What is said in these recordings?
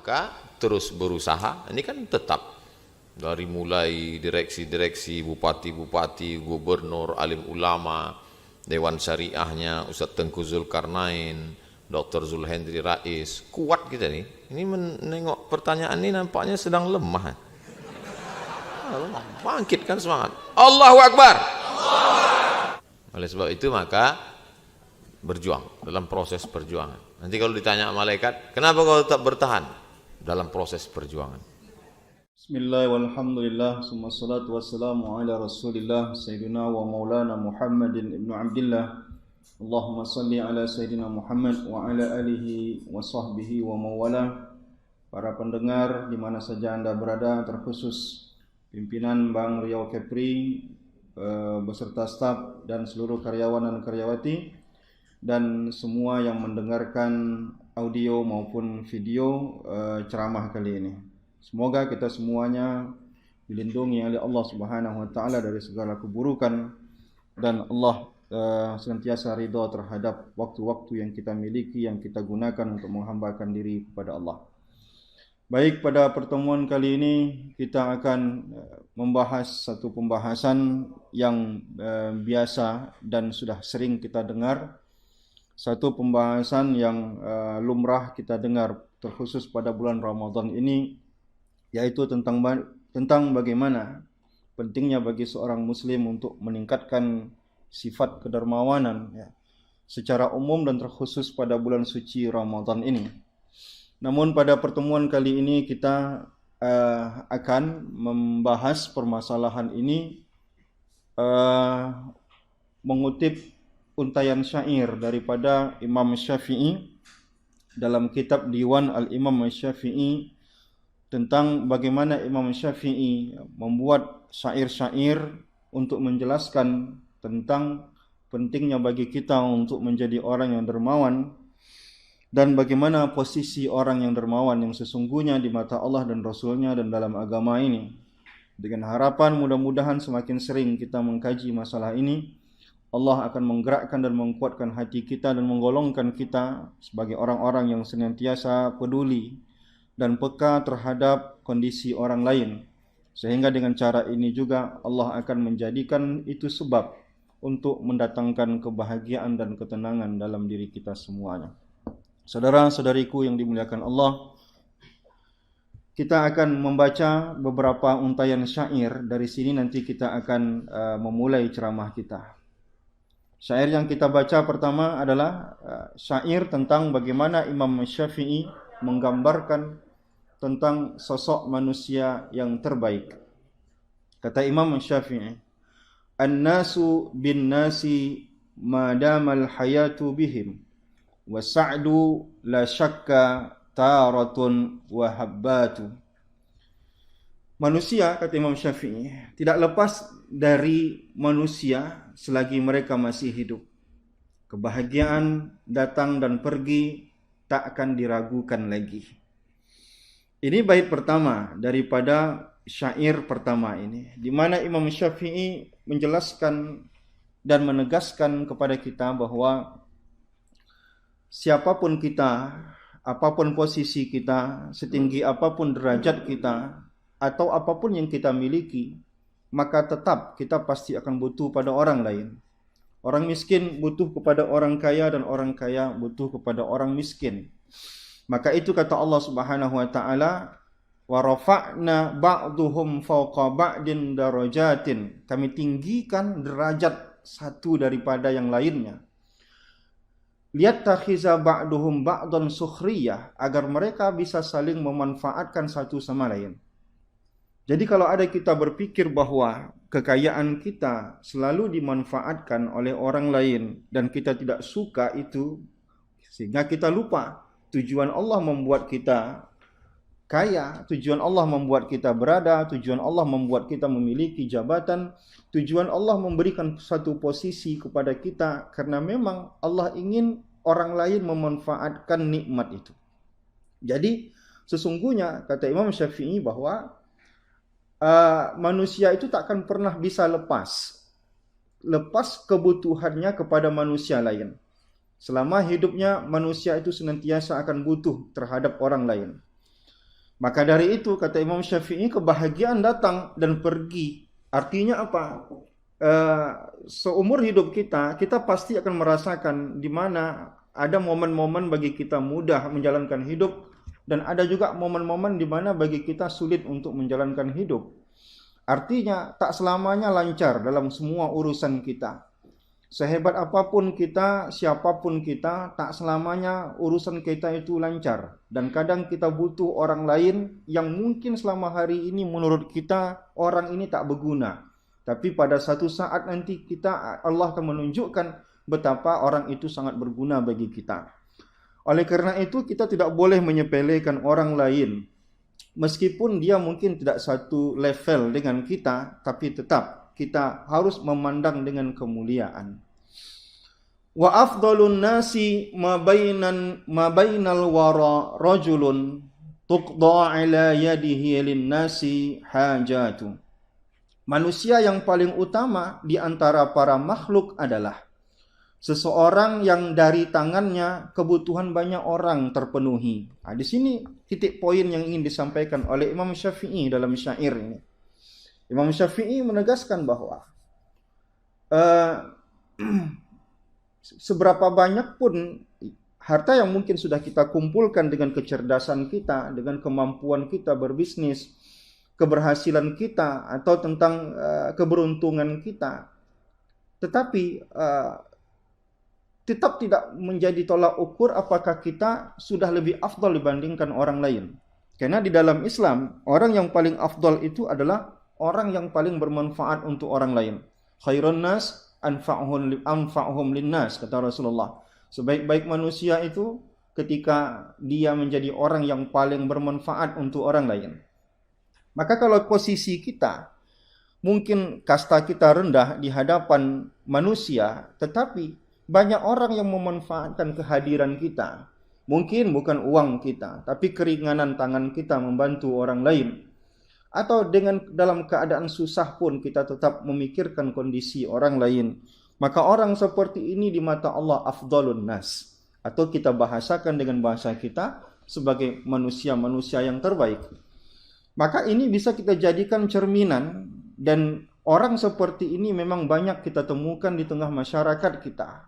maka terus berusaha. Ini kan tetap dari mulai direksi-direksi, bupati-bupati, gubernur, alim ulama, Dewan Syariahnya Ustadz Tengku Zulkarnain, Dr. Zulhendri Rais, kuat kita nih. Ini menengok pertanyaan ini nampaknya sedang lemah. Bangkitkan semangat. Allahu Akbar. Oleh sebab itu maka berjuang dalam proses perjuangan. Nanti kalau ditanya malaikat, kenapa kau tetap bertahan dalam proses perjuangan? Bismillah walhamdulillah summa salatu wassalamu ala rasulillah sayyidina wa maulana Muhammadin ibnu Abdillah. Allahumma salli ala sayyidina Muhammad wa ala alihi wa sahbihi wa mawala. Para pendengar di mana saja Anda berada, terkhusus pimpinan Bank Riau Kepri beserta staf dan seluruh karyawan dan karyawati, dan semua yang mendengarkan audio maupun video ceramah kali ini. Semoga kita semuanya dilindungi oleh Allah Subhanahu wa taala dari segala keburukan, dan Allah senantiasa ridha terhadap waktu-waktu yang kita miliki, yang kita gunakan untuk menghambakan diri kepada Allah. Baik, pada pertemuan kali ini kita akan membahas satu pembahasan yang biasa dan sudah sering kita dengar. Satu pembahasan yang lumrah kita dengar terkhusus pada bulan Ramadan ini, yaitu tentang bagaimana pentingnya bagi seorang muslim untuk meningkatkan sifat kedermawanan secara umum dan terkhusus pada bulan suci Ramadan ini. Namun pada pertemuan kali ini kita akan membahas permasalahan ini mengutip untaian syair daripada Imam Syafi'i dalam kitab Diwan Al-Imam Syafi'i, tentang bagaimana Imam Syafi'i membuat syair-syair untuk menjelaskan tentang pentingnya bagi kita untuk menjadi orang yang dermawan, dan bagaimana posisi orang yang dermawan yang sesungguhnya di mata Allah dan Rasulnya dan dalam agama ini. Dengan harapan mudah-mudahan semakin sering kita mengkaji masalah ini, Allah akan menggerakkan dan menguatkan hati kita dan menggolongkan kita sebagai orang-orang yang senantiasa peduli dan peka terhadap kondisi orang lain. Sehingga dengan cara ini juga Allah akan menjadikan itu sebab untuk mendatangkan kebahagiaan dan ketenangan dalam diri kita semuanya. Saudara-saudariku yang dimuliakan Allah, kita akan membaca beberapa untaian syair. Dari sini nanti kita akan memulai ceramah kita. Syair yang kita baca pertama adalah syair tentang bagaimana Imam Syafi'i menggambarkan tentang sosok manusia yang terbaik. Kata Imam Syafi'i, "An-nasu bin-nasi madamal hayatu bihim, wa sa'du la syakka taratun wa habbatu." Manusia, kata Imam Syafi'i, tidak lepas dari manusia selagi mereka masih hidup. Kebahagiaan datang dan pergi, tak akan diragukan lagi. Ini bait pertama daripada syair pertama ini, di mana Imam Syafi'i menjelaskan dan menegaskan kepada kita bahwa siapapun kita, apapun posisi kita, setinggi apapun derajat kita, atau apapun yang kita miliki, maka tetap kita pasti akan butuh pada orang lain. Orang miskin butuh kepada orang kaya, dan orang kaya butuh kepada orang miskin. Maka itu kata Allah Subhanahu wa taala, wa rafa'na ba'duhum fawqa ba'din darajatin. Kami tinggikan derajat satu daripada yang lainnya. Liyatakhiza ba'duhum ba'dan sukhriyah, agar mereka bisa saling memanfaatkan satu sama lain. Jadi kalau ada kita berpikir bahwa kekayaan kita selalu dimanfaatkan oleh orang lain dan kita tidak suka itu, sehingga kita lupa tujuan Allah membuat kita kaya, tujuan Allah membuat kita berada, tujuan Allah membuat kita memiliki jabatan, tujuan Allah memberikan satu posisi kepada kita karena memang Allah ingin orang lain memanfaatkan nikmat itu. Jadi sesungguhnya kata Imam Syafi'i bahwa manusia itu tak akan pernah bisa lepas kebutuhannya kepada manusia lain. Selama hidupnya, manusia itu senantiasa akan butuh terhadap orang lain. Maka dari itu kata Imam Syafi'i, kebahagiaan datang dan pergi. Artinya apa? Seumur hidup kita pasti akan merasakan di mana ada momen-momen bagi kita mudah menjalankan hidup, dan ada juga momen-momen di mana bagi kita sulit untuk menjalankan hidup. Artinya tak selamanya lancar dalam semua urusan kita. Sehebat apapun kita, siapapun kita, tak selamanya urusan kita itu lancar. Dan kadang kita butuh orang lain yang mungkin selama hari ini menurut kita orang ini tak berguna. Tapi pada satu saat nanti Allah akan menunjukkan betapa orang itu sangat berguna bagi kita. Oleh karena itu kita tidak boleh menyepelekan orang lain. Meskipun dia mungkin tidak satu level dengan kita, tapi tetap kita harus memandang dengan kemuliaan. Wa afdalun nasi ma bainal wara rajulun tuqda ala yadihi lin nasi hajatu. Manusia yang paling utama di antara para makhluk adalah seseorang yang dari tangannya kebutuhan banyak orang terpenuhi. Di sini titik poin yang ingin disampaikan oleh Imam Syafi'i dalam syair ini. Imam Syafi'i menegaskan bahwa seberapa banyak pun harta yang mungkin sudah kita kumpulkan dengan kecerdasan kita, dengan kemampuan kita berbisnis, keberhasilan kita, atau tentang keberuntungan kita, tetapi tetap tidak menjadi tolak ukur apakah kita sudah lebih afdal dibandingkan orang lain. Karena di dalam Islam, orang yang paling afdal itu adalah orang yang paling bermanfaat untuk orang lain. Khairun nas anfa'uhum linnas, kata Rasulullah. Sebaik-baik manusia itu ketika dia menjadi orang yang paling bermanfaat untuk orang lain. Maka kalau posisi kita, mungkin kasta kita rendah di hadapan manusia, tetapi banyak orang yang memanfaatkan kehadiran kita. Mungkin bukan uang kita, tapi keringanan tangan kita membantu orang lain. Atau dalam keadaan susah pun kita tetap memikirkan kondisi orang lain. Maka orang seperti ini di mata Allah afdalun nas. Atau kita bahasakan dengan bahasa kita sebagai manusia-manusia yang terbaik. Maka ini bisa kita jadikan cerminan, dan orang seperti ini memang banyak kita temukan di tengah masyarakat kita.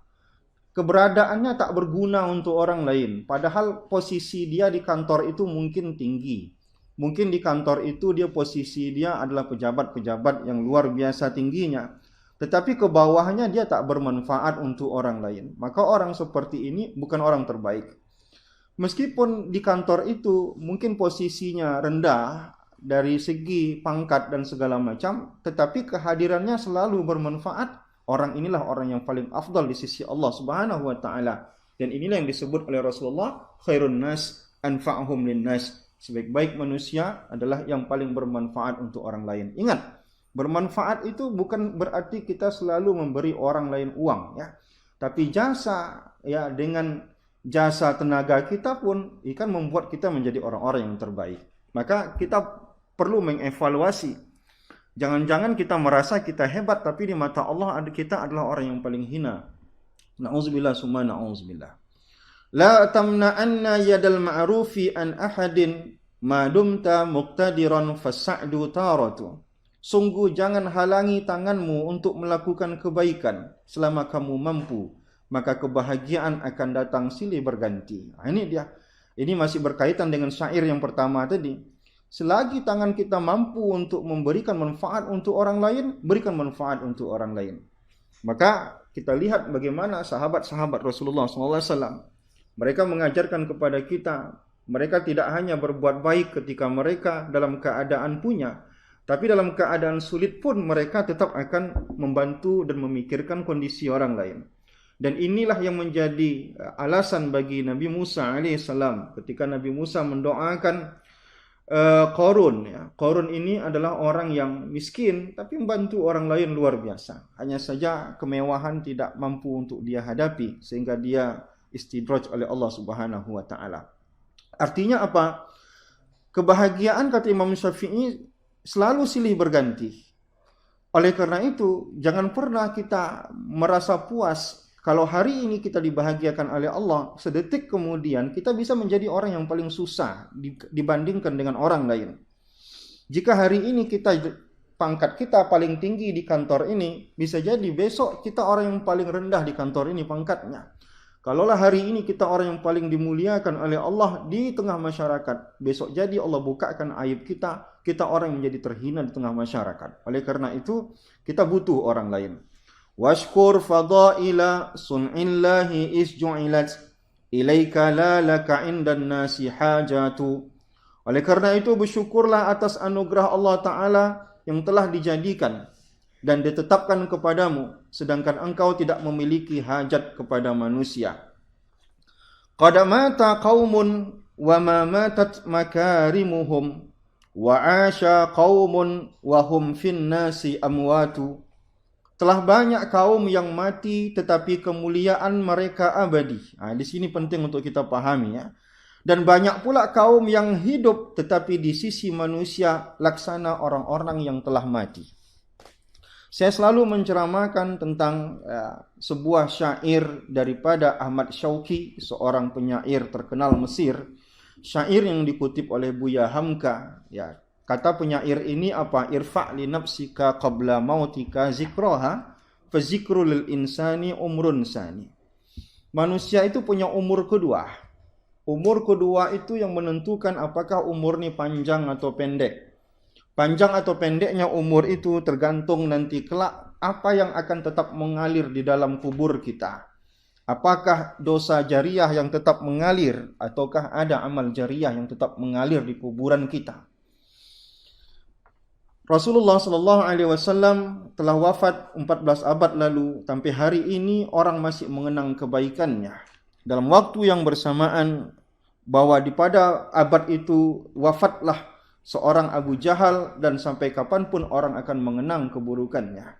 Keberadaannya tak berguna untuk orang lain, padahal posisi dia di kantor itu mungkin tinggi. Mungkin di kantor itu posisi dia adalah pejabat-pejabat yang luar biasa tingginya, tetapi ke bawahnya dia tak bermanfaat untuk orang lain. Maka orang seperti ini bukan orang terbaik. Meskipun di kantor itu mungkin posisinya rendah dari segi pangkat dan segala macam, tetapi kehadirannya selalu bermanfaat. Orang inilah orang yang paling afdal di sisi Allah Subhanahu wa taala. Dan inilah yang disebut oleh Rasulullah, khairun nas anfa'uhum linnas. Sebaik-baik manusia adalah yang paling bermanfaat untuk orang lain. Ingat, bermanfaat itu bukan berarti kita selalu memberi orang lain uang, ya. Tapi jasa, ya, dengan jasa tenaga kita pun akan membuat kita menjadi orang-orang yang terbaik. Maka kita perlu mengevaluasi. Jangan-jangan kita merasa kita hebat, tapi di mata Allah kita adalah orang yang paling hina. Na'udzubillah summa na'udzubillah. La tamna'anna yadal ma'rufi an ahadin ma dumta muqtadiran fasa'du taratu. Sungguh jangan halangi tanganmu untuk melakukan kebaikan selama kamu mampu, maka kebahagiaan akan datang silih berganti. Ini dia. Ini masih berkaitan dengan syair yang pertama tadi. Selagi tangan kita mampu untuk memberikan manfaat untuk orang lain, berikan manfaat untuk orang lain. Maka kita lihat bagaimana sahabat-sahabat Rasulullah SAW. Mereka mengajarkan kepada kita, mereka tidak hanya berbuat baik ketika mereka dalam keadaan punya, tapi dalam keadaan sulit pun mereka tetap akan membantu dan memikirkan kondisi orang lain. Dan inilah yang menjadi alasan bagi Nabi Musa alaihissalam ketika Nabi Musa mendoakan Qarun, ya. Qarun ini adalah orang yang miskin tapi membantu orang lain luar biasa. Hanya saja kemewahan tidak mampu untuk dia hadapi sehingga dia istidraj oleh Allah Subhanahu wa taala. Artinya apa? Kebahagiaan kata Imam Syafi'i selalu silih berganti. Oleh karena itu, jangan pernah kita merasa puas Kalau hari ini kita dibahagiakan oleh Allah, sedetik kemudian kita bisa menjadi orang yang paling susah dibandingkan dengan orang lain. Jika hari ini pangkat kita paling tinggi di kantor ini, bisa jadi besok kita orang yang paling rendah di kantor ini pangkatnya. Kalaulah hari ini kita orang yang paling dimuliakan oleh Allah di tengah masyarakat, besok jadi Allah bukakan aib kita orang yang menjadi terhina di tengah masyarakat. Oleh karena itu, kita butuh orang lain. Washkur fadaila sun'illahi isju'ilat ilaika la laka indan nasi hajatu. Oleh karena itu, bersyukurlah atas anugerah Allah Ta'ala yang telah dijadikan dan ditetapkan kepadamu, sedangkan engkau tidak memiliki hajat kepada manusia. Qad mata qaumun wa ma matat makarimuhum wa asha qaumun wa hum fin nasi amwatu. Telah banyak kaum yang mati tetapi kemuliaan mereka abadi. Di sini penting untuk kita pahami ya. Dan banyak pula kaum yang hidup tetapi di sisi manusia laksana orang-orang yang telah mati. Saya selalu menceramahkan tentang sebuah syair daripada Ahmad Syauqi, seorang penyair terkenal Mesir. Syair yang dikutip oleh Buya Hamka. Ya, kata penyair ini apa? Irfa' li nafsika qabla mautika zikraha, fa zikru lil insani umrun sani. Manusia itu punya umur kedua. Umur kedua itu yang menentukan apakah umur ini panjang atau pendek. Panjang atau pendeknya umur itu tergantung nanti kelak apa yang akan tetap mengalir di dalam kubur kita. Apakah dosa jariah yang tetap mengalir ataukah ada amal jariah yang tetap mengalir di kuburan kita. Rasulullah SAW telah wafat 14 abad lalu, sampai hari ini orang masih mengenang kebaikannya. Dalam waktu yang bersamaan bahwa pada abad itu wafatlah seorang Abu Jahal dan sampai kapanpun orang akan mengenang keburukannya.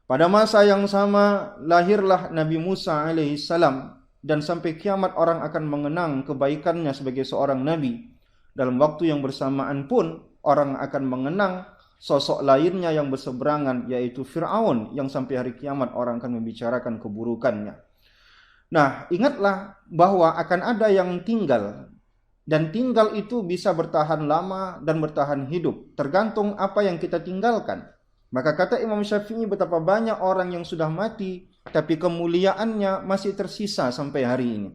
Pada masa yang sama lahirlah Nabi Musa alaihissalam dan sampai kiamat orang akan mengenang kebaikannya sebagai seorang nabi. Dalam waktu yang bersamaan pun orang akan mengenang sosok lainnya yang berseberangan, yaitu Fir'aun, yang sampai hari kiamat orang akan membicarakan keburukannya. Nah, ingatlah bahwa akan ada yang tinggal. Dan tinggal itu bisa bertahan lama dan bertahan hidup, tergantung apa yang kita tinggalkan. Maka kata Imam Syafi'i, betapa banyak orang yang sudah mati, tapi kemuliaannya masih tersisa sampai hari ini.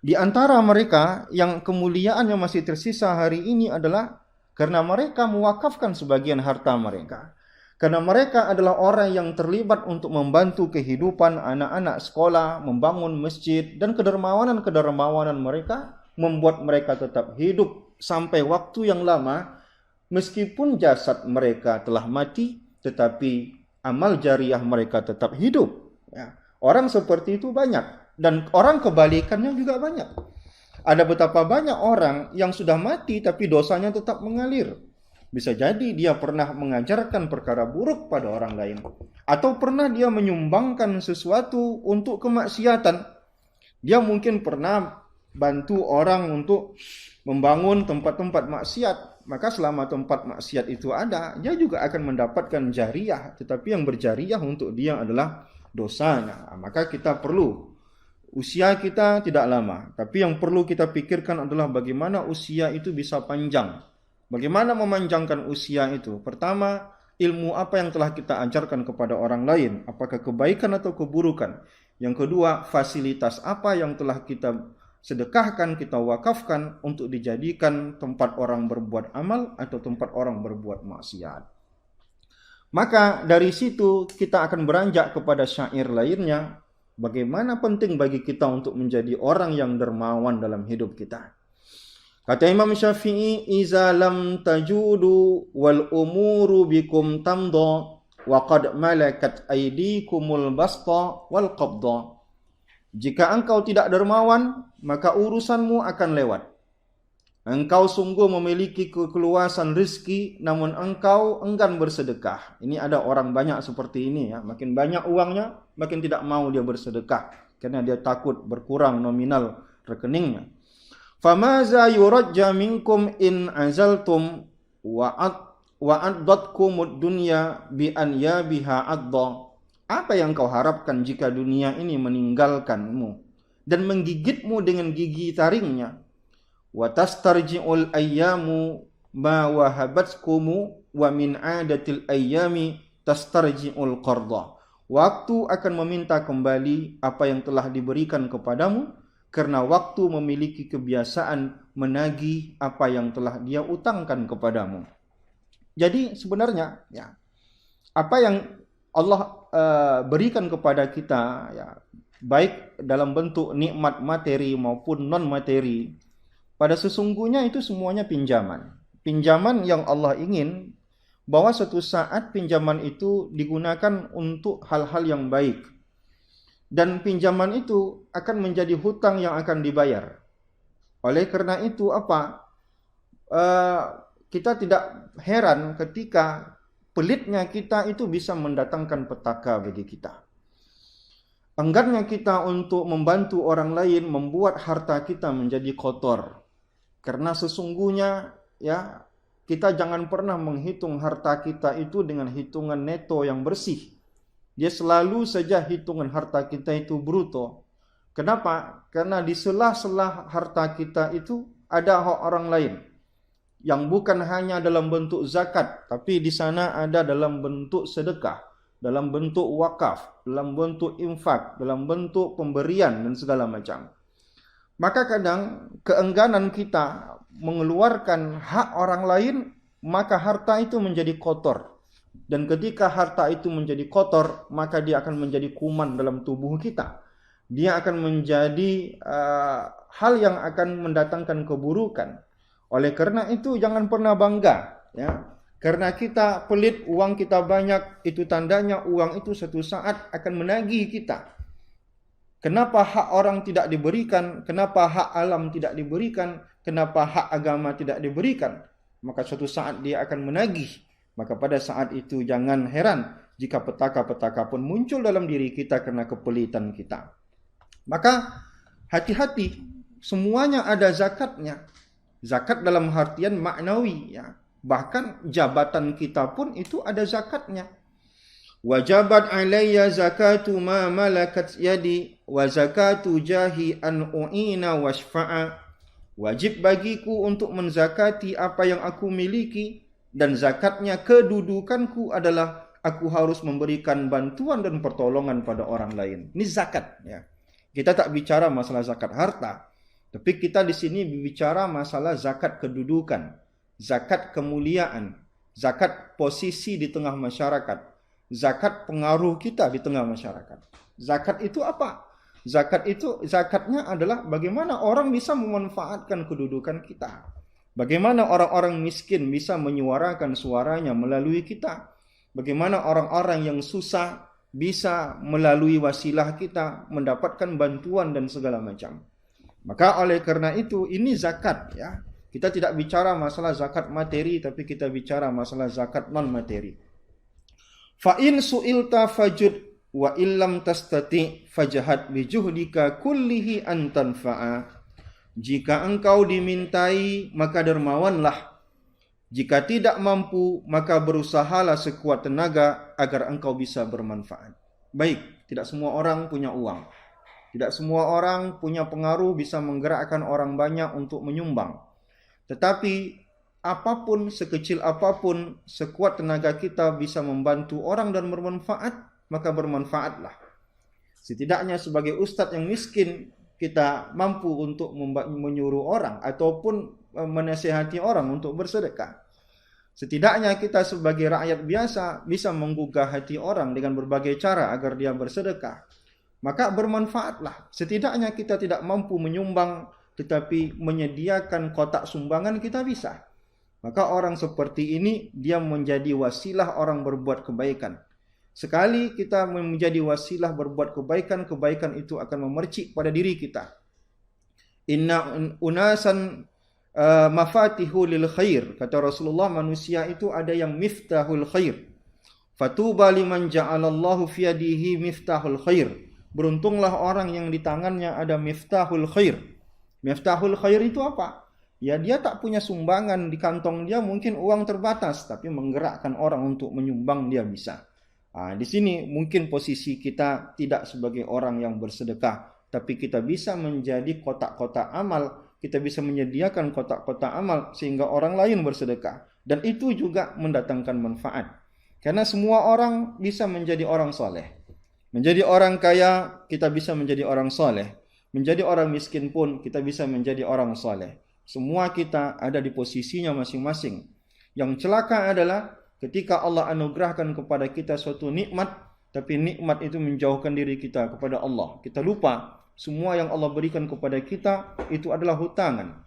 Di antara mereka yang kemuliaannya masih tersisa hari ini adalah karena mereka mewakafkan sebagian harta mereka. Karena mereka adalah orang yang terlibat untuk membantu kehidupan anak-anak sekolah, membangun masjid, dan kedermawanan mereka membuat mereka tetap hidup sampai waktu yang lama, meskipun jasad mereka telah mati, tetapi amal jariah mereka tetap hidup. Ya. Orang seperti itu banyak, dan orang kebalikannya juga banyak. Ada betapa banyak orang yang sudah mati, tapi dosanya tetap mengalir. Bisa jadi dia pernah mengajarkan perkara buruk pada orang lain, atau pernah dia menyumbangkan sesuatu untuk kemaksiatan. Dia mungkin pernah bantu orang untuk membangun tempat-tempat maksiat, maka selama tempat maksiat itu ada, dia juga akan mendapatkan jariah, tetapi yang berjariah untuk dia adalah dosanya. Maka kita perlu, usia kita tidak lama, tapi yang perlu kita pikirkan adalah bagaimana usia itu bisa panjang. Bagaimana memanjangkan usia itu? Pertama, ilmu apa yang telah kita ajarkan kepada orang lain, apakah kebaikan atau keburukan. Yang kedua, fasilitas apa yang telah kita sedekahkan, kita wakafkan untuk dijadikan tempat orang berbuat amal atau tempat orang berbuat maksiat. Maka dari situ kita akan beranjak kepada syair lainnya, bagaimana penting bagi kita untuk menjadi orang yang dermawan dalam hidup kita. Kata Imam Syafi'i, iza lam tajudu wal umuru bikum tamdo wa qad malakat aydikumul basta wal qabda. Jika engkau tidak dermawan, maka urusanmu akan lewat. Engkau sungguh memiliki keluasan rezeki, namun engkau enggan bersedekah. Ini ada orang banyak seperti ini ya. Makin banyak uangnya, makin tidak mau dia bersedekah, karena dia takut berkurang nominal rekeningnya. Famaza yurajja minkum in azaltum wa addatkumud dunya bi an yabiha adda. Apa yang kau harapkan jika dunia ini meninggalkanmu dan menggigitmu dengan gigi taringnya? Wa tastarji'ul ayyamu ma wahabatkumu wa min 'adatil ayyami tastarji'ul qarda. Waktu akan meminta kembali apa yang telah diberikan kepadamu, karena waktu memiliki kebiasaan menagih apa yang telah dia utangkan kepadamu. Jadi sebenarnya ya, apa yang Allah berikan kepada kita ya, baik dalam bentuk nikmat materi maupun non materi, pada sesungguhnya itu semuanya pinjaman. Pinjaman yang Allah ingin bahwa suatu saat pinjaman itu digunakan untuk hal-hal yang baik. Dan pinjaman itu akan menjadi hutang yang akan dibayar. Oleh karena itu kita tidak heran ketika pelitnya kita itu bisa mendatangkan petaka bagi kita. Enggannya kita untuk membantu orang lain membuat harta kita menjadi kotor. Karena sesungguhnya ya, kita jangan pernah menghitung harta kita itu dengan hitungan neto yang bersih. Dia selalu saja hitungan harta kita itu bruto. Kenapa? Karena di sela-sela harta kita itu ada hak orang lain. Yang bukan hanya dalam bentuk zakat, tapi di sana ada dalam bentuk sedekah, dalam bentuk wakaf, dalam bentuk infak, dalam bentuk pemberian dan segala macam. Maka kadang keengganan kita mengeluarkan hak orang lain, maka harta itu menjadi kotor. Dan ketika harta itu menjadi kotor, maka dia akan menjadi kuman dalam tubuh kita. Dia akan menjadi hal yang akan mendatangkan keburukan. Oleh karena itu jangan pernah bangga ya. Karena kita pelit, uang kita banyak, itu tandanya uang itu suatu saat akan menagih kita. Kenapa hak orang tidak diberikan? Kenapa hak alam tidak diberikan? Kenapa hak agama tidak diberikan? Maka suatu saat dia akan menagih. Maka pada saat itu jangan heran jika petaka-petaka pun muncul dalam diri kita karena kepelitan kita. Maka hati-hati, semuanya ada zakatnya. Zakat dalam artian maknawi ya. Bahkan jabatan kita pun itu ada zakatnya. Wajabat alayya zakatu ma malakat yadi wa zakatu jahi an u'ina wasfa'a. Wajib bagiku untuk menzakati apa yang aku miliki, dan zakatnya kedudukanku adalah aku harus memberikan bantuan dan pertolongan pada orang lain. Ini zakat ya. Kita tak bicara masalah zakat harta, tapi kita di sini bicara masalah zakat kedudukan, zakat kemuliaan, zakat posisi di tengah masyarakat, zakat pengaruh kita di tengah masyarakat. Zakat itu apa? Zakatnya adalah bagaimana orang bisa memanfaatkan kedudukan kita. Bagaimana orang-orang miskin bisa menyuarakan suaranya melalui kita. Bagaimana orang-orang yang susah bisa melalui wasilah kita mendapatkan bantuan dan segala macam. Maka oleh karena itu ini zakat ya. Kita tidak bicara masalah zakat materi, tapi kita bicara masalah zakat non materi. Fa in su'ilta fajud wa illam tastati fajahad bi juhdika kullihi an tanfa'a. Jika engkau dimintai maka dermawanlah. Jika tidak mampu maka berusahalah sekuat tenaga agar engkau bisa bermanfaat. Baik, tidak semua orang punya uang. Tidak semua orang punya pengaruh bisa menggerakkan orang banyak untuk menyumbang. Tetapi apapun, sekecil apapun, sekuat tenaga kita bisa membantu orang dan bermanfaat, maka bermanfaatlah. Setidaknya sebagai ustadz yang miskin, kita mampu untuk menyuruh orang ataupun menasihati orang untuk bersedekah. Setidaknya kita sebagai rakyat biasa bisa menggugah hati orang dengan berbagai cara agar dia bersedekah. Maka bermanfaatlah. Setidaknya kita tidak mampu menyumbang, tetapi menyediakan kotak sumbangan kita bisa. Maka orang seperti ini dia menjadi wasilah orang berbuat kebaikan. Sekali kita menjadi wasilah berbuat kebaikan, kebaikan itu akan memercik pada diri kita. Inna unasan mafatihu lil khair. Kata Rasulullah, manusia itu ada yang miftahul khair. Fatuba liman ja'alallahu fi yadihi miftahul khair. Beruntunglah orang yang di tangannya ada miftahul khair. Miftahul khair itu apa? Ya dia tak punya sumbangan di kantong dia, mungkin uang terbatas, tapi menggerakkan orang untuk menyumbang dia bisa. Di sini mungkin posisi kita tidak sebagai orang yang bersedekah, tapi kita bisa menjadi kotak-kotak amal, kita bisa menyediakan kotak-kotak amal sehingga orang lain bersedekah. Dan itu juga mendatangkan manfaat. Karena semua orang bisa menjadi orang soleh. Menjadi orang kaya, kita bisa menjadi orang soleh. Menjadi orang miskin pun, kita bisa menjadi orang soleh. Semua kita ada di posisinya masing-masing. Yang celaka adalah ketika Allah anugerahkan kepada kita suatu nikmat, tapi nikmat itu menjauhkan diri kita kepada Allah. Kita lupa semua yang Allah berikan kepada kita itu adalah hutangan.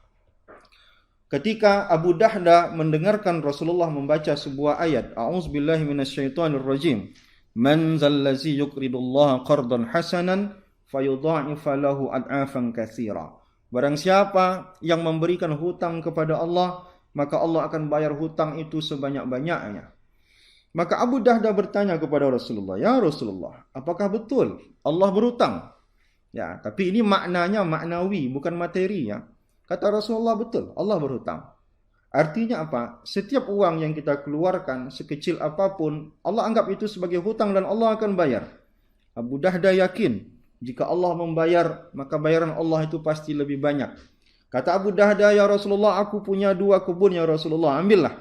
Ketika Abu Dahda mendengarkan Rasulullah membaca sebuah ayat, A'udzubillahi minasyaitonirrajim. Man zallazi yuqridullaha qardan hasanan fayudha'ifa lahu ad'afan katsira. Barang siapa yang memberikan hutang kepada Allah, maka Allah akan bayar hutang itu sebanyak-banyaknya. Maka Abu Dahda bertanya kepada Rasulullah, "Ya Rasulullah, apakah betul Allah berhutang?" Ya, tapi ini maknanya maknawi, bukan materi ya. Kata Rasulullah, betul, Allah berhutang. Artinya apa? Setiap uang yang kita keluarkan, sekecil apapun, Allah anggap itu sebagai hutang dan Allah akan bayar. Abu Dahda yakin, jika Allah membayar, maka bayaran Allah itu pasti lebih banyak. Kata Abu Dahda, "Ya Rasulullah, aku punya 2 kebun ya Rasulullah, ambillah."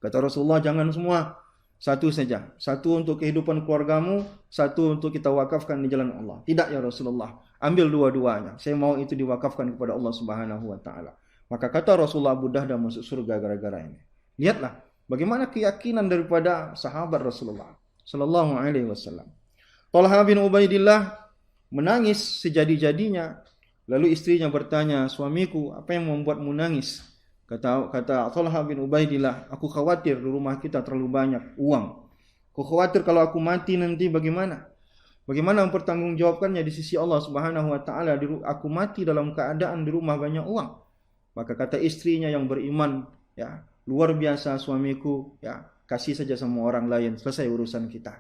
Kata Rasulullah, "Jangan semua, satu saja. Satu untuk kehidupan keluargamu, satu untuk kita wakafkan di jalan Allah." "Tidak ya Rasulullah, ambil dua-duanya. Saya mau itu diwakafkan kepada Allah Subhanahu wa taala." Maka kata Rasulullah, Abu Dahda masuk surga gara-gara ini. Lihatlah bagaimana keyakinan daripada sahabat Rasulullah sallallahu alaihi wasallam. Talha bin Ubaidillah menangis sejadi-jadinya. Lalu istrinya bertanya, "Suamiku, apa yang membuatmu nangis?" Kata Talha bin Ubaidillah, "Aku khawatir di rumah kita terlalu banyak uang. Aku khawatir kalau aku mati nanti bagaimana? Bagaimana mempertanggungjawabkannya di sisi Allah Subhanahu wa taala? Aku mati dalam keadaan di rumah banyak uang." Maka kata istrinya yang beriman, ya, "Luar biasa suamiku, ya, kasih saja sama orang lain, selesai urusan kita."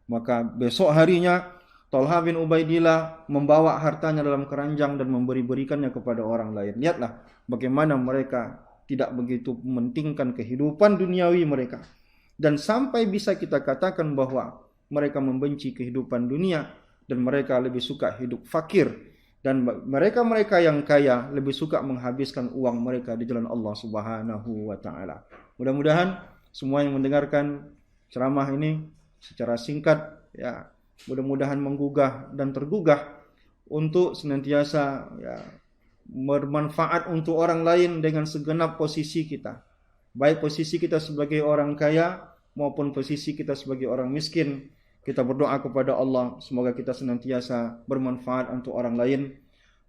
Maka besok harinya Talha bin Ubaidillah membawa hartanya dalam keranjang dan berikannya kepada orang lain. Lihatlah bagaimana mereka tidak begitu mementingkan kehidupan duniawi mereka. Dan sampai bisa kita katakan bahwa mereka membenci kehidupan dunia dan mereka lebih suka hidup fakir. Dan mereka-mereka yang kaya lebih suka menghabiskan uang mereka di jalan Allah Subhanahu wa taala. Mudah-mudahan semua yang mendengarkan ceramah ini secara singkat, ya, mudah-mudahan menggugah dan tergugah untuk senantiasa, ya, bermanfaat untuk orang lain dengan segenap posisi kita. Baik posisi kita sebagai orang kaya maupun posisi kita sebagai orang miskin. Kita berdoa kepada Allah, semoga kita senantiasa bermanfaat untuk orang lain.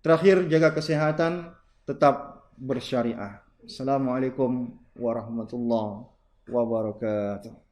Terakhir, jaga kesehatan, tetap bersyariah. Assalamualaikum warahmatullahi wabarakatuh.